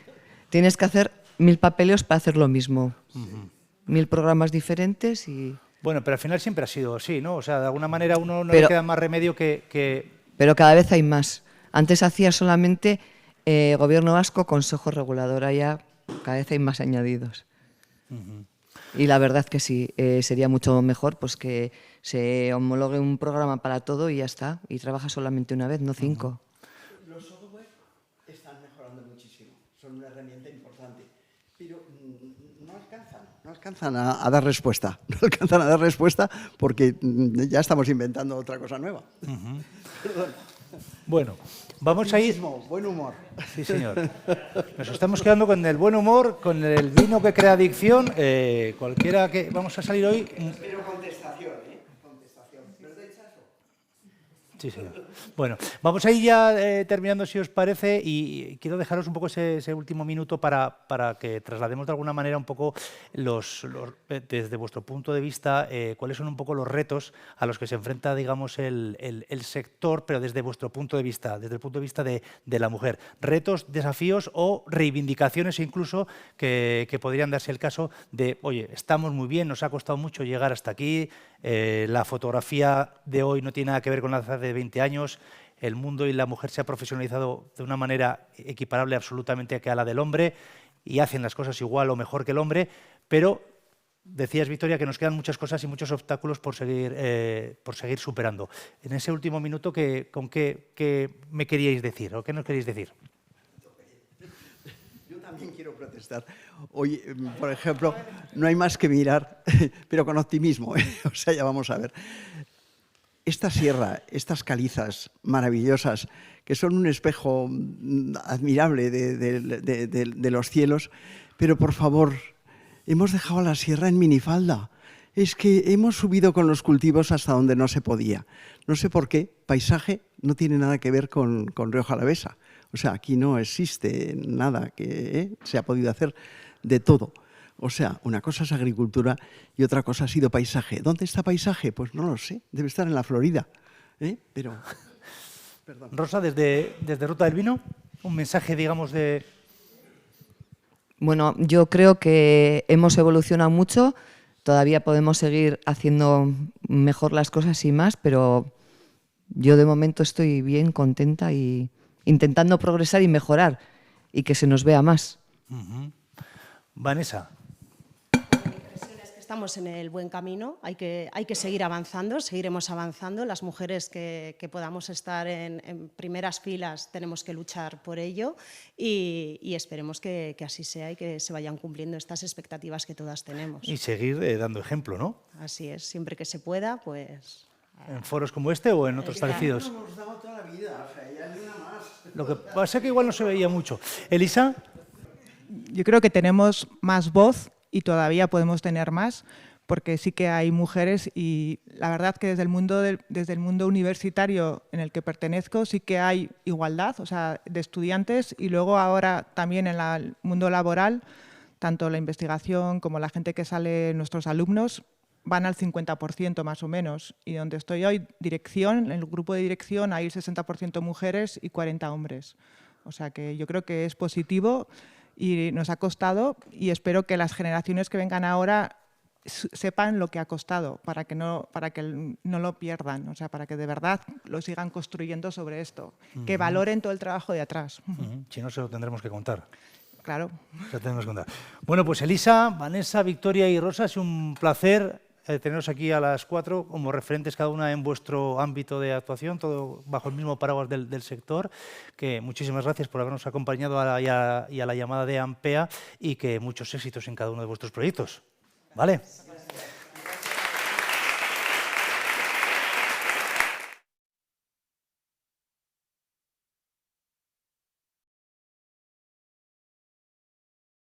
Tienes que hacer 1000 papeleos para hacer lo mismo. 1000 programas diferentes y... Bueno, pero al final siempre ha sido así, ¿no? O sea, de alguna manera a uno no le queda más remedio que... Pero cada vez hay más. Antes hacía solamente Gobierno Vasco, Consejo Regulador. Ya cada vez hay más añadidos. Y la verdad que sí, sería mucho mejor pues que se homologue un programa para todo y ya está. Y trabaja solamente una vez, no 5. Los software están mejorando muchísimo. Son una herramienta importante. Pero no alcanzan a dar respuesta. No alcanzan a dar respuesta porque ya estamos inventando otra cosa nueva. Bueno, vamos a ir... Buen humor. Sí, señor. Nos estamos quedando con el buen humor, con el vino que crea adicción. Cualquiera que... Vamos a salir hoy... Pero contestación, ¿eh? Contestación. ¿Nos dais eso? Sí, señor. Bueno, vamos a ir ya terminando, si os parece, y quiero dejaros un poco ese último minuto para que traslademos de alguna manera un poco desde vuestro punto de vista, cuáles son un poco los retos a los que se enfrenta, digamos, el sector, pero desde vuestro punto de vista, desde el punto de vista de la mujer. Retos, desafíos o reivindicaciones incluso que podrían darse el caso de, oye, estamos muy bien, nos ha costado mucho llegar hasta aquí, la fotografía de hoy no tiene nada que ver con la de hace 20 años, el mundo y la mujer se ha profesionalizado de una manera equiparable absolutamente a la del hombre y hacen las cosas igual o mejor que el hombre, pero decías, Victoria, que nos quedan muchas cosas y muchos obstáculos por seguir superando. En ese último minuto, ¿con qué me queríais decir o qué nos queréis decir? Yo también quiero protestar. Hoy, por ejemplo, no hay más que mirar, pero con optimismo, ¿eh? O sea, ya vamos a ver. Esta sierra, estas calizas maravillosas, que son un espejo admirable de los cielos, pero por favor, hemos dejado la sierra en minifalda. Es que hemos subido con los cultivos hasta donde no se podía. No sé por qué, paisaje no tiene nada que ver con Rioja Alavesa. O sea, aquí no existe nada que se ha podido hacer de todo. O sea, una cosa es agricultura y otra cosa ha sido paisaje. ¿Dónde está paisaje? Pues no lo sé, debe estar en la Florida. Pero, perdón. Rosa, desde Ruta del Vino, un mensaje, digamos, de... Bueno, yo creo que hemos evolucionado mucho, todavía podemos seguir haciendo mejor las cosas y más, pero yo de momento estoy bien, contenta y intentando progresar y mejorar y que se nos vea más. Vanessa. Estamos en el buen camino, hay que seguir avanzando, seguiremos avanzando. Las mujeres que podamos estar en primeras filas tenemos que luchar por ello y esperemos que así sea y que se vayan cumpliendo estas expectativas que todas tenemos. Y seguir dando ejemplo, ¿no? Así es, siempre que se pueda, pues... ¿En foros como este o en otros parecidos? No hemos dado toda la vida, o sea, ya ni una más. Lo que pasa es que igual no se veía mucho. Elisa. Yo creo que tenemos más voz y todavía podemos tener más, porque sí que hay mujeres y la verdad que desde el mundo universitario en el que pertenezco sí que hay igualdad, o sea, de estudiantes y luego ahora también en el mundo laboral, tanto la investigación como la gente que sale, nuestros alumnos, van al 50% más o menos. Y donde estoy hoy, dirección, en el grupo de dirección hay 60% mujeres y 40 hombres. O sea que yo creo que es positivo y nos ha costado y espero que las generaciones que vengan ahora sepan lo que ha costado para que no lo pierdan, o sea, para que de verdad lo sigan construyendo sobre esto, que valoren todo el trabajo de atrás. Si no, se lo tendremos que contar. Claro. Ya tenemos que contar. Bueno, pues Elisa, Vanessa, Victoria y Rosa, es un placer teneros aquí a las 4 como referentes cada una en vuestro ámbito de actuación, todo bajo el mismo paraguas del sector. Que muchísimas gracias por habernos acompañado y a la llamada de AMPEA y que muchos éxitos en cada uno de vuestros proyectos. ¿Vale?